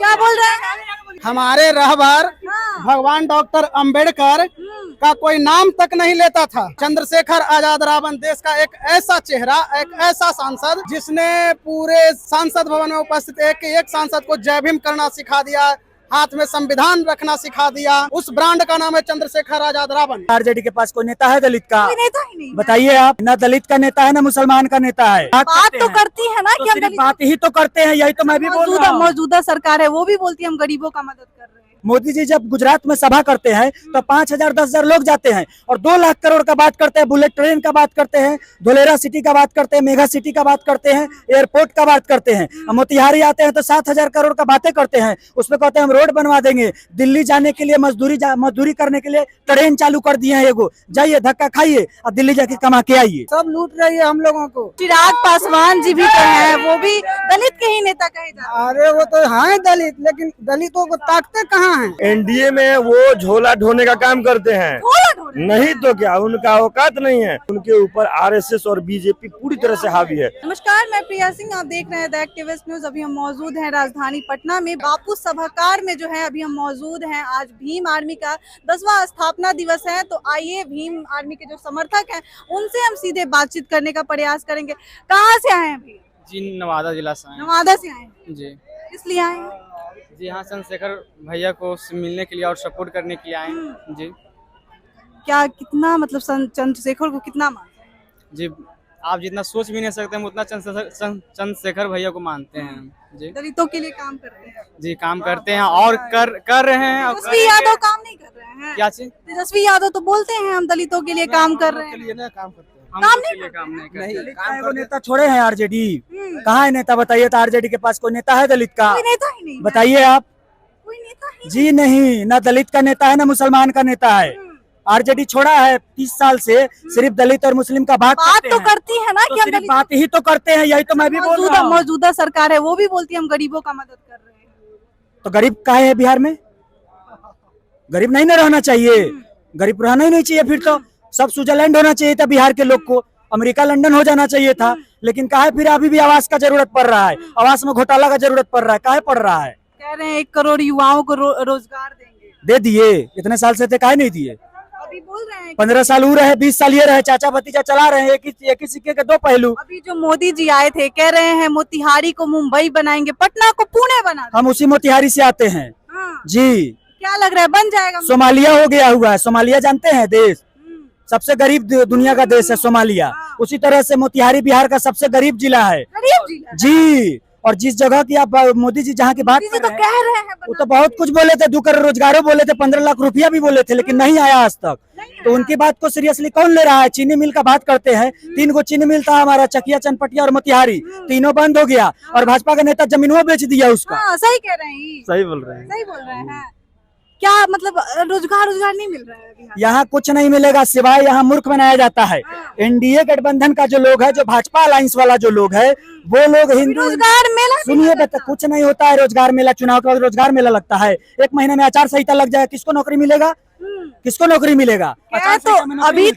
क्या बोल रहे हैं? हमारे रहबर भगवान डॉक्टर अंबेडकर का कोई नाम तक नहीं लेता था। चंद्रशेखर आजाद रावण देश का एक ऐसा चेहरा, एक ऐसा सांसद जिसने पूरे सांसद भवन में उपस्थित एक सांसद को जय भीम करना सिखा दिया, हाथ में संविधान रखना सिखा दिया। उस ब्रांड का नाम है चंद्रशेखर आजाद रावण। आरजेडी के पास कोई नेता है दलित का? कोई नेता ही नहीं। बताइए आप, ना दलित का नेता है ना मुसलमान का नेता है। बात तो करती है ना तो कि हम सिर्फ बात ही तो करते हैं, यही तो मैं भी बोल रहा हूँ। मौजूदा सरकार है वो भी बोलती है हम गरीबों का मदद कर रहे हैं। मोदी जी जब गुजरात में सभा करते हैं तो 5,000 10,000 लोग जाते हैं और 2 लाख करोड़ का बात करते हैं, बुलेट ट्रेन का बात करते हैं, धोलेरा सिटी का बात करते हैं, मेगा सिटी का बात करते हैं, एयरपोर्ट का बात करते हैं। मोतिहारी आते हैं तो 7,000 करोड़ का बातें करते हैं, उसमें कहते हैं हम रोड बनवा देंगे। दिल्ली जाने के लिए मजदूरी करने के लिए ट्रेन चालू कर दिए हैं, एगो जाइए धक्का खाइए और दिल्ली जाके कमा के आइए। सब लूट रही है हम लोगों को। चिराग पासवान जी भी तो हैं, वो भी दलित के ही नेता कहे जाते हैं। अरे वो तो हैं दलित, लेकिन दलितों को ताकते कहाँ हैं? एनडीए में वो झोला ढोने का काम करते हैं, नहीं तो क्या उनका औकात नहीं है। उनके ऊपर आरएसएस और बीजेपी पूरी तरह से हावी है। नमस्कार, मैं प्रिया सिंह, आप देख रहे हैं द एक्टिविस्ट न्यूज। अभी हम मौजूद हैं राजधानी पटना में बापू सभागार में जो है अभी हम मौजूद हैं। आज भीम आर्मी का 10वां स्थापना दिवस है, तो आइए भीम आर्मी के जो समर्थक हैं उनसे हम सीधे बातचीत करने का प्रयास करेंगे। कहाँ से आए हैं अभी? जी नवादा जिला से आए हैं। नवादा से आए हैं जी। किस लिए आए हैं? जी हाँ, चंद्रशेखर भैया को मिलने के लिए और सपोर्ट करने के लिए आए हैं। जी क्या कितना मतलब चंद्रशेखर को कितना मानते हैं? जी, आप जितना सोच भी नहीं सकते हम उतना चंद्रशेखर भैया को मानते हैं। जी दलितों के लिए काम करते हैं। जी, काम करते हैं और कर रहे हैं। और तेजस्वी यादव काम नहीं कर रहे हैं? क्या चीज? तेजस्वी यादव तो बोलते हैं हम दलितों के लिए काम कर रहे हैं। हम उसके लिए काम नहीं करते। वो नेता छोड़े हैं आरजेडी, कहाँ है नेता बताइए? तो आरजेडी के पास कोई नेता है दलित का? कोई नेता ही नहीं। बताइए आप। कोई नेता ही जी नहीं, ना दलित का नेता है ना मुसलमान का नेता है। आरजेडी छोड़ा है 30 साल से, सिर्फ दलित और मुस्लिम का बात तो करती है ना कि हम सिर्फ बात ही तो करते हैं, यही तो मैं भी बोल रहा हूँ। मौजूदा सरकार है वो भी बोलती है हम गरीबों का मदद कर रहे हैं। तो गरीब काहे है बिहार में? गरीब नहीं ना रहना चाहिए, गरीब रहना ही नहीं चाहिए। फिर तो सब स्विट्जरलैंड होना चाहिए था बिहार के लोग को, अमेरिका लंदन हो जाना चाहिए था। लेकिन काहे फिर अभी भी आवास का जरूरत पड़ रहा है, आवास में घोटाला का जरूरत पड़ रहा है, काहे पड़ रहा है? कह रहे हैं 1 करोड़ युवाओं को रोजगार देंगे। दे दिए, इतने साल से थे काहे नहीं दिए? अभी बोल रहे हैं 15 साल वो रहे, 20 साल ये रहे, चाचा भतीजा चला रहे हैं। एक ही सिक्के के 2 पहलू। अभी जो मोदी जी आए थे कह रहे हैं मोतिहारी को मुंबई बनाएंगे, पटना को पुणे बना देंगे। हम उसी मोतिहारी से आते हैं। हाँ। जी। क्या लग रहा है बन जाएगा? सोमालिया हो गया हुआ है, सोमालिया जानते हैं देश, सबसे गरीब दुनिया का देश है सोमालिया। उसी तरह से मोतिहारी बिहार का सबसे गरीब जिला है। गरीब जिला? जी। और जिस जगह की आप मोदी जी जहाँ की बात तो कह रहे हैं वो तो बहुत कुछ बोले थे, 2 करोड़ रोजगारों बोले थे, 15 लाख रुपया भी बोले थे, लेकिन नहीं आया आज तक। तो उनकी बात को सीरियसली कौन ले रहा है? चीनी मिल का बात करते हैं, 3 गो चीनी मिल था हमारा, चकिया, चनपटिया और मोतिहारी, तीनों बंद हो गया और भाजपा का नेता जमीनों बेच दिया उसका। सही कह रहे हैं, सही बोल रहे हैं। सही बोल रहे हैं। क्या मतलब रोजगार नहीं मिल रहा है बिहार? यहाँ कुछ नहीं मिलेगा, सिवाय यहाँ मूर्ख बनाया जाता है। एनडीए गठबंधन का जो लोग है, जो भाजपा अलायंस वाला जो लोग है, वो लोग हिंदू रोजगार मेला सुनिए बेटा, कुछ नहीं होता है रोजगार मेला। चुनाव के बाद रोजगार मेला लगता है, 1 महीने में आचार संहिता लग जाए, किसको नौकरी मिलेगा? किसको नौकरी मिलेगा? तो अभी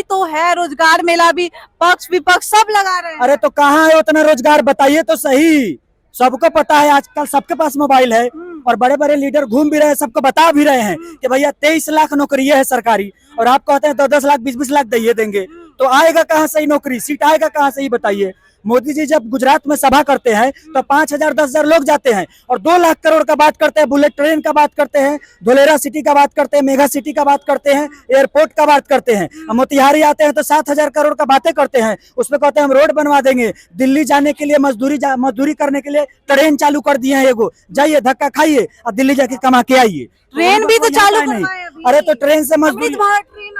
तो है रोजगार मेला, भी पक्ष विपक्ष सब लगा रहे हैं। अरे तो कहाँ है उतना रोजगार? बताइए तो सही। सबको पता है, आजकल सबके पास मोबाइल है और बड़े बड़े लीडर घूम भी रहे हैं, सबको बता भी रहे हैं कि भैया 23 लाख नौकरी है सरकारी, और आप कहते हैं 10-10 लाख 20-20 लाख दिए देंगे। तो आएगा कहाँ से नौकरी? सीट आएगा कहाँ से? ही बताइए। मोदी जी जब गुजरात में सभा करते हैं तो 5,000 10,000 लोग जाते हैं और 2 लाख करोड़ का बात करते हैं, बुलेट ट्रेन का बात करते हैं, धोलेरा सिटी का बात करते हैं, मेगा सिटी का बात करते हैं, एयरपोर्ट का बात करते हैं। मोतिहारी आते हैं तो 7,000 करोड़ का बातें करते हैं, उसमें कहते हैं हम रोड बनवा देंगे। दिल्ली जाने के लिए मजदूरी करने के लिए ट्रेन चालू कर दिए हैं, एगो जाइए धक्का खाइए और दिल्ली जाके कमा के आइए। ट्रेन भी तो चालू नहीं। अरे तो ट्रेन से मजदूरी,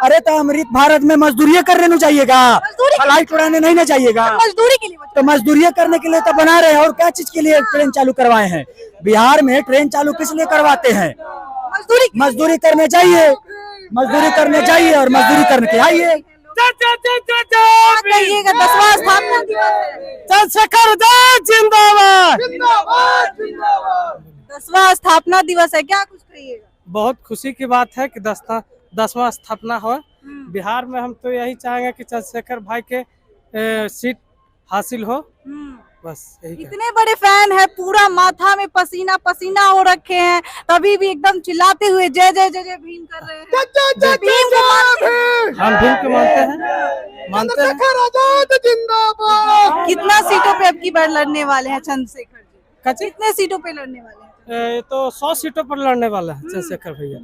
अरे तो अमृत भारत में मजदूरी करने नहीं चाहिएगा, फ्लाइट उड़ाने नहीं ना चाहिएगा? मजदूरी के लिए तो मजदूरी करने के लिए तो बना रहे हैं, और क्या चीज के लिए ट्रेन चालू करवाए हैं? बिहार में ट्रेन चालू किस लिए करवाते हैं? मजदूरी करने चाहिए, मजदूरी करने चाहिए और मजदूरी करके आइए। कहिएगा 10वां स्थापना दिवस, चंद्रशेखर जिंदाबाद। 10वां स्थापना दिवस है, क्या कुछ कहिएगा? बहुत खुशी की बात है कि 10वां स्थापना हो बिहार में। हम तो यही चाहेंगे कि चंद्रशेखर भाई के सीट हासिल हो बस यही कहना। इतने बड़े फैन है, पूरा माथा में पसीना पसीना हो रखे हैं, तभी भी एकदम चिल्लाते हुए जय जय जय जय भीम कर रहे हैं। भीम को मानते हैं। हम भीम को मानते हैं। चंद्रशेखर आजाद जिंदाबाद। कितना सीटों पे अब की बार लड़ने वाले हैं चंद्रशेखर जी? कच्ची कितने सीटों पे लड़ने वाले हैं? ये तो 100 सीटों पर लड़ने वाला है चंद्रशेखर भैया।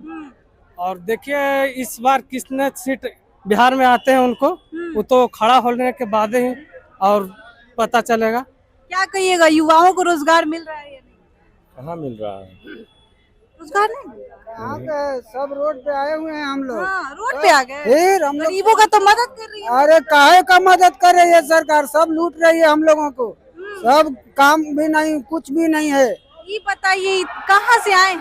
और देखिए इस बार कितने सीट बिहार में आते हैं उनको, वो तो खड़ा होने के बाद ही और पता चलेगा। क्या कहिएगा, युवाओं को रोजगार मिल रहा है या नहीं? कहाँ मिल रहा है? रोजगार नहीं मिल रहा? यहाँ पे सब रोड पे आए हुए हैं हम लोग। हाँ, रोड पे आ गए। फिर हम लोग, गरीबों का तो मदद कर रही है। अरे काहे का मदद कर रही है सरकार, सब लूट रही है हम लोगों को, सब काम भी नहीं, कुछ भी नहीं है। ये बताइए कहाँ से आए हैं?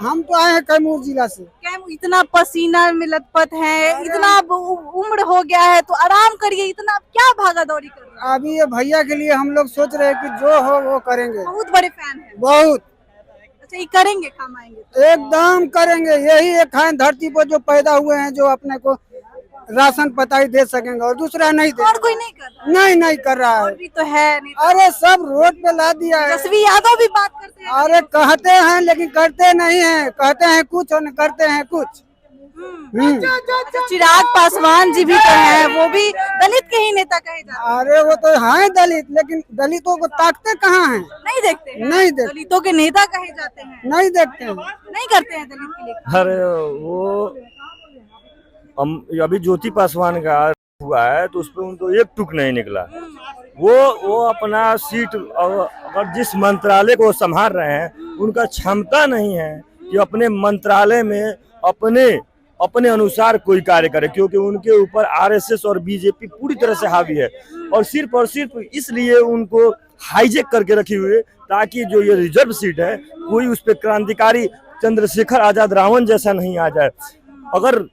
हम तो आए हैं कैमूर जिला से। क्या इतना पसीना में लथपथ है, इतना अब उम्र हो गया है तो आराम करिए, इतना क्या भागा दौड़ी कर रहे हैं? अभी ये भैया के लिए हम लोग सोच रहे हैं कि जो हो वो करेंगे। बहुत बड़े फैन है। बहुत, अच्छा, ये करेंगे, काम आएंगे तो। एकदम करेंगे। यही एक है धरती पर जो पैदा हुए हैं जो अपने को राशन पता ही दे सकेंगे, और दूसरा नहीं दे। और कोई नहीं कर रहा? नहीं कर रहा और है। भी तो है नहीं तो। अरे सब रोड पे ला दिया है। तेजस्वी यादव भी बात करते हैं। अरे कहते हैं लेकिन करते नहीं हैं, कहते हैं कुछ और करते हैं कुछ। अच्छा, चिराग पासवान जी भी तो हैं, वो भी दलित के ही नेता कहे जाते हैं। अरे वो तो हैं दलित, लेकिन दलितों को ताकते कहाँ हैं? नहीं देखते हैं? नहीं देखते, दलितों के नेता कहे जाते हैं, नहीं देखते हैं। नहीं करते हैं दलित के लिए। अरे वो अभी ज्योति पासवान का हुआ है तो उसपे उनको एक टुक नहीं निकला। वो अपना सीट अगर जिस मंत्रालय को वो संभाल रहे हैं उनका क्षमता नहीं है कि अपने मंत्रालय में अपने अनुसार कोई कार्य करे, क्योंकि उनके ऊपर आरएसएस और बीजेपी पूरी तरह से हावी है और सिर्फ इसलिए उनको हाईजेक करके रखी हुई है ताकि जो ये रिजर्व सीट है कोई उस पर क्रांतिकारी चंद्रशेखर आजाद रावण जैसा नहीं आ जाए। अगर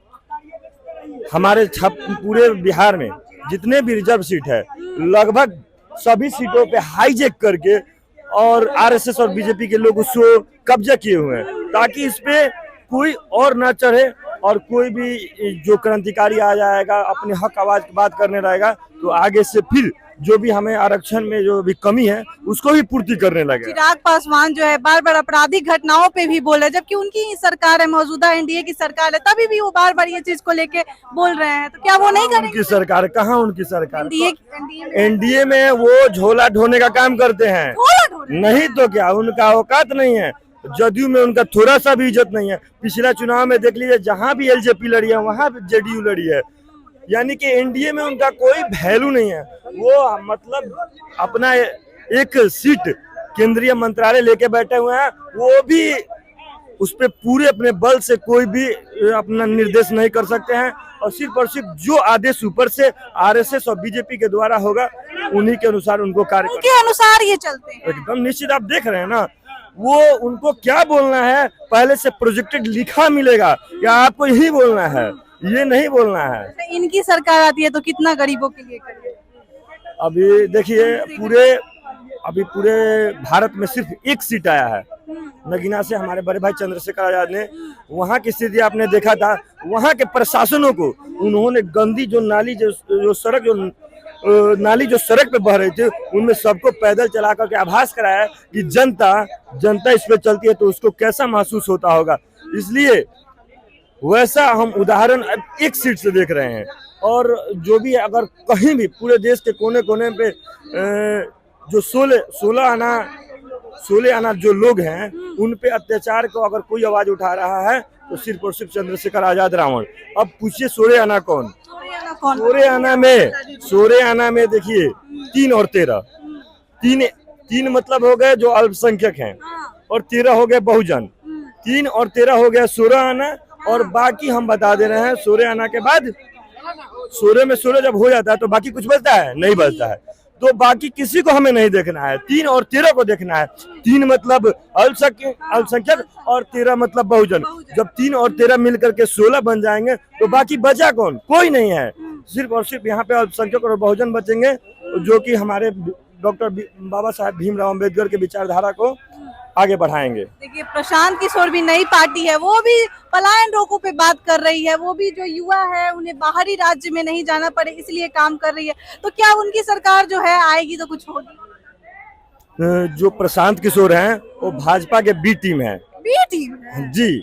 हमारे पूरे बिहार में जितने भी रिजर्व सीट है लगभग सभी सीटों पे हाईजेक करके और आरएसएस और बीजेपी के लोग उसको कब्जा किए हुए हैं ताकि इस पे कोई और ना चढ़े और कोई भी जो क्रांतिकारी आ जाएगा अपने हक आवाज की बात करने रहेगा तो आगे से फिर जो भी हमें आरक्षण में जो भी कमी है उसको भी पूर्ति करने लगे। चिराग पासवान जो है बार बार आपराधिक घटनाओं पे भी बोल रहे हैं, जबकि उनकी ही सरकार है, मौजूदा एनडीए की सरकार है, तभी भी वो बार बार ये चीज को लेके बोल रहे हैं, तो क्या वो नहीं करेंगे? उनकी सरकार कहाँ, उनकी सरकार एनडीए एनडीए में वो झोला ढोने का काम करते हैं, नहीं तो क्या उनका औकात नहीं है। जदयू में उनका थोड़ा सा भी इज्जत नहीं है। पिछला चुनाव में देख लीजिए जहां भी एलजेपी लड़ी है वहां भी जेडीयू लड़ी है, यानी कि एनडीए में उनका कोई वैल्यू नहीं है। वो मतलब अपना एक सीट केंद्रीय मंत्रालय लेके बैठे हुए हैं, वो भी उस पे पूरे अपने बल से कोई भी अपना निर्देश नहीं कर सकते हैं और सिर्फ जो आदेश ऊपर से आरएसएस और बीजेपी के द्वारा होगा उन्हीं के अनुसार उनको कार्य उनके अनुसार ये चलते हैं। एकदम निश्चित। आप देख रहे हैं ना वो उनको क्या बोलना है पहले से प्रोजेक्टेड लिखा मिलेगा या आपको यही बोलना है, ये नहीं बोलना है। इनकी सरकार आती है तो कितना गरीबों के लिए करेगी? अभी देखिए पूरे भारत में सिर्फ एक सीट आया है नगीना से, हमारे बड़े भाई चंद्रशेखर आजाद ने। वहाँ की स्थिति आपने देखा था, वहाँ के प्रशासनों को उन्होंने गंदी जो नाली जो सड़क पे बह रही थी उनमें सबको पैदल चला करके आभास कराया कि जनता इस पे चलती है तो उसको कैसा महसूस होता होगा। इसलिए वैसा हम उदाहरण अब एक सीट से देख रहे हैं। और जो भी अगर कहीं भी पूरे देश के कोने कोने पे जो 16 आना जो लोग हैं उन पे अत्याचार को अगर कोई आवाज उठा रहा है तो सिर्फ और सिर्फ चंद्रशेखर आजाद रावण। अब पूछिए 16 आना कौन? 16 आना में देखिए 3 और 13, तीन मतलब हो गए जो अल्पसंख्यक हैं और 13 हो गए बहुजन। 3 और 13 हो गया 16 आना और बाकी हम बता दे रहे हैं 16 आना के बाद 16 में 16 जब हो जाता है तो बाकी कुछ बचता है? नहीं बचता है। तो बाकी किसी को हमें नहीं देखना है, 3 और 13 को देखना है। 3 मतलब अल्पसंख्यक और 13 मतलब बहुजन। जब 3 और 13 मिलकर के 16 बन जाएंगे तो बाकी बचा कौन? कोई नहीं है। सिर्फ और सिर्फ यहाँ पे अल्पसंख्यक और बहुजन बचेंगे जो कि हमारे डॉक्टर बाबा साहेब भीमराव अम्बेडकर के विचारधारा को आगे बढ़ाएंगे। देखिए प्रशांत किशोर भी नई पार्टी है, वो भी पलायन रोको पे बात कर रही है, वो भी जो युवा है उन्हें बाहरी राज्य में नहीं जाना पड़े इसलिए काम कर रही है। तो क्या उनकी सरकार जो है आएगी तो कुछ होगी? जो प्रशांत किशोर हैं वो भाजपा के बी टीम है बी टीम है। जी।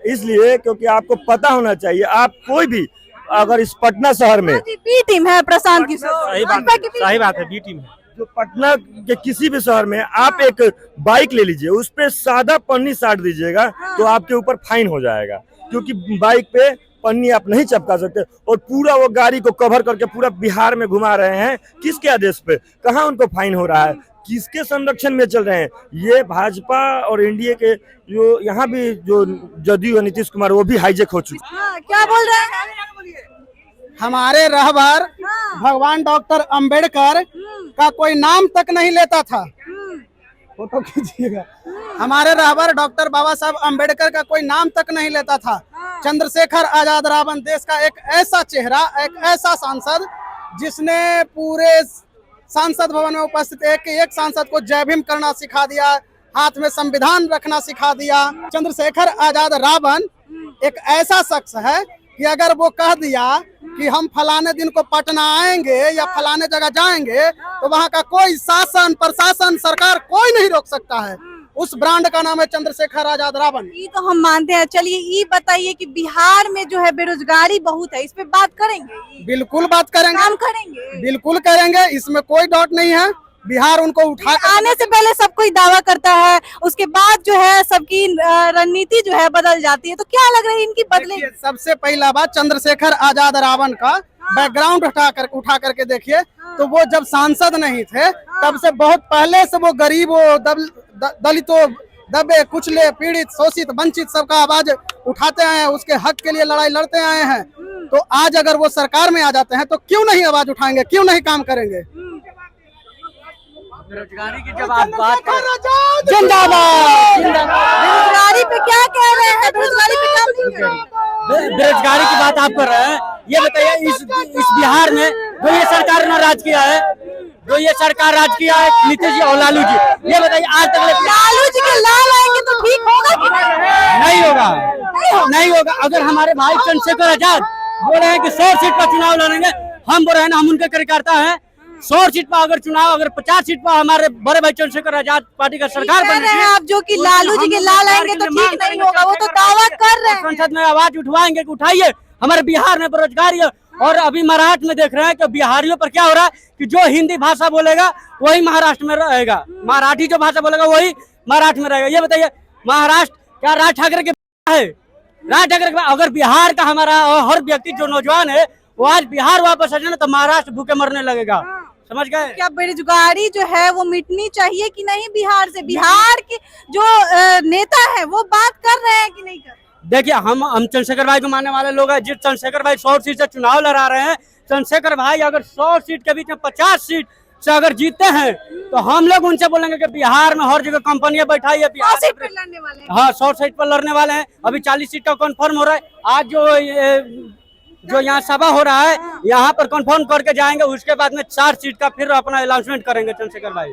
इसलिए क्योंकि आपको पता होना चाहिए, आप कोई भी अगर इस पटना शहर में बी टीम है प्रशांत किशोर, भाजपा की सही बात है, बी टीम है। जो पटना के किसी भी शहर में आप एक बाइक ले लीजिए, उस पे सादा पन्नी साट दीजिएगा तो आपके ऊपर फाइन हो जाएगा, क्योंकि बाइक पे पन्नी आप नहीं चिपका सकते। और पूरा वो गाड़ी को कवर करके पूरा बिहार में घुमा रहे हैं, किसके आदेश पे? कहाँ उनको फाइन हो रहा है? किसके संरक्षण में चल रहे हैं? ये भाजपा और एनडीए के जो यहाँ भी जो जदयू नीतीश कुमार, वो भी हाईजेक हो चुके। हाँ, क्या बोल रहे हैं? हमारे रहबर भगवान डॉक्टर अंबेडकर का कोई नाम तक नहीं लेता था। फोटो खींचिएगा। हमारे रहबर डॉक्टर बाबा साहब अंबेडकर का कोई नाम तक नहीं लेता था। चंद्रशेखर आजाद रावण देश का एक ऐसा चेहरा, एक ऐसा सांसद जिसने पूरे सांसद भवन में उपस्थित एक सांसद को जय भीम करना सिखा दिया, हाथ में संविधान रखना सिखा दिया। चंद्रशेखर आजाद रावण एक ऐसा शख्स है कि अगर वो कह दिया कि हम फलाने दिन को पटना आएंगे या फलाने जगह जाएंगे तो वहाँ का कोई शासन, प्रशासन, सरकार कोई नहीं रोक सकता है। उस ब्रांड का नाम है चंद्रशेखर आजाद रावण। ये तो हम मानते हैं। चलिए ये बताइए कि बिहार में जो है बेरोजगारी बहुत है, इस पे बात करेंगे? बिल्कुल बात करेंगे, काम करेंगे, बिल्कुल करेंगे, इसमें कोई डाउट नहीं है। बिहार उनको उठा आने से पहले सब कोई दावा करता है, उसके बाद जो है सबकी रणनीति जो है बदल जाती है, तो क्या लग रहा है इनकी बदले? सबसे पहला बात, चंद्रशेखर आजाद रावण का बैकग्राउंड उठा करके देखिए, तो वो जब सांसद नहीं थे तब से बहुत पहले से वो गरीबों, दलितों, दबे कुचले, पीड़ित, शोषित, वंचित सबका आवाज उठाते आए हैं, उसके हक के लिए लड़ाई लड़ते आए हैं। तो आज अगर वो सरकार में आ जाते हैं तो क्यों नहीं आवाज उठाएंगे, क्यों नहीं काम करेंगे? बेरोजगारी की जब आप बात जिंदाबाद। बेरोजगारी पे क्या कह रहे हैं? बेरोजगारी पे काम नहीं कर रहे। बेरोजगारी की बात आप कर रहे हैं, ये बताइए इस बिहार में जो ये सरकार ने राज किया है, जो ये सरकार राज किया है नीतीश जी और लालू जी, ये बताइए आज तक लालू जी के लाल आएंगे तो ठीक होगा कि नहीं होगा? नहीं होगा। अगर हमारे भाई चंद्रशेखर आजाद बोल रहे हैं कि 100 सीट पर चुनाव लड़ेंगे, हम बोल रहे हैं ना, हम उनके कार्यकर्ता हैं, 100 सीट पर अगर चुनाव, अगर 50 सीट पर हमारे बड़े भाई चंद्रशेखर आजाद पार्टी का सरकार कह रहे हैं आप जो कि लालू जी के लाल आएंगे तो ठीक नहीं होगा, वो तो दावा कर रहे हैं। संसद में आवाज उठवाएंगे कि उठाइए, हमारे बिहार में बेरोजगारी है। और अभी महाराष्ट्र में देख रहे हैं कि बिहारियों पर क्या हो रहा है कि जो हिंदी भाषा बोलेगा वही महाराष्ट्र में रहेगा, मराठी जो भाषा बोलेगा वही महाराष्ट्र में रहेगा। ये बताइए महाराष्ट्र क्या राज ठाकरे के है? राज ठाकरे के अगर बिहार का हमारा हर व्यक्ति जो नौजवान है वो आज बिहार वापस आ जाए ना तो महाराष्ट्र भूखे मरने लगेगा। समझ गए? क्या बेरोजगारी जो है वो मिटनी चाहिए कि नहीं बिहार से? बिहार के जो नेता है वो बात कर रहे हैं कि नहीं कर? देखिए हम चंद्रशेखर भाई को मानने वाले लोग हैं। जिस चंद्रशेखर भाई 100 सीट से चुनाव लड़ा रहे हैं, चंद्रशेखर भाई अगर 100 सीट के बीच में 50 सीट से अगर जीतते हैं तो हम लोग उनसे बोलेंगे कि बिहार में हर जगह कंपनियां बैठाई है, 100 सीट पर लड़ने वाले हैं। हाँ 100 सीट पर लड़ने वाले हैं। अभी 40 सीट का कन्फर्म हो रहा है। आज जो यहाँ सभा हो रहा है यहाँ पर कन्फर्म करके जाएंगे, उसके बाद में 4 सीट का फिर अपना अनाउंसमेंट करेंगे चंद्रशेखर भाई।